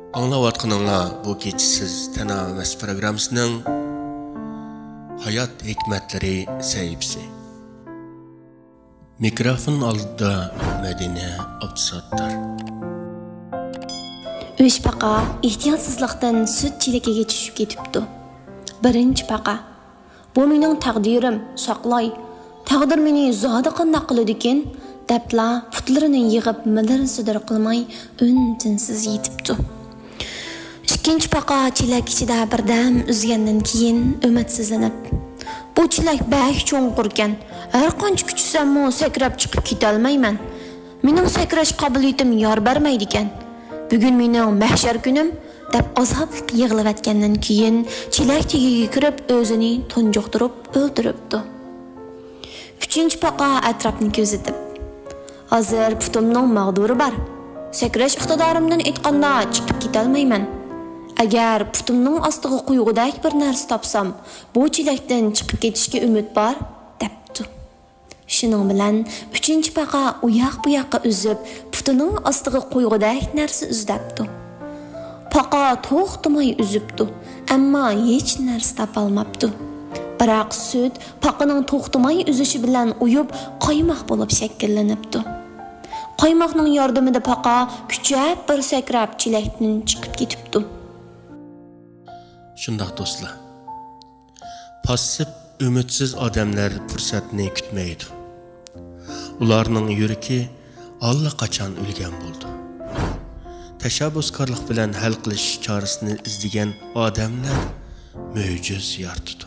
Anlayatqanlar bu keçisiz tənavvəs proqramısının hayat hikmətləri səhifəsi. Mikrofon aldı Mədinə Abdusattar. Üç paqa ehtiyatsızlıqdan süt çilekiga tushib ketibdi. Birinchi paqa. Bu mening taqdirim, saqlay. Taqdir meni zoda qanday qiladi ekan? Debla putlarini yig'ib midir-sidir qilmay un-tinsiz yetibdi. İkinci paqa çilek ichida birdam uzgandan keyin ümidsizlanib. Bu çilek bək cho'nqurkan. Har qancha kuchsam-mu sakrab chiqib keta olmayman. Mening sakrash qobiliyatim yor bermaydi ekan. Bugun mening mahshar kunim deb azobli yig'layotgandan keyin çilek tagiga kirib o'zini tunjuqtirib o'ldiribdi. Uchinchi paqa atrofni ko'zitib. Hozir putimning mag'duri bor. Sakrash iqtidorimdan aytganda chiqib keta olmayman. Agar putimning ostiga quyug'idek bir narsa topsam, bu chilakdan chiqib ketishga umid bor, debdi. Shuning bilan 3-paqa u yoq-bu yoqqa uzib, putining ostiga quyug'idek narsa izdabdi. Paqa to'xtamay uzibdi, ammo hech narsa topolmabdi. Biroq sut paqaning to'xtamay uzishi bilan uyib, qaymoq bo'lib shakllanibdi. Qaymoqning yordamida paqa kuchab bir sakrab chilakdan chiqib ketibdi. Şundaq dostlar. Passiv, ümitsiz odamlar fursatni kutmaydi. Ularning yuragi allaqachon o'lgan bo'ldi. Tashabbuskorlik bilan hal qilish chorasini izlagan odamlar mo'jiz yaratdi.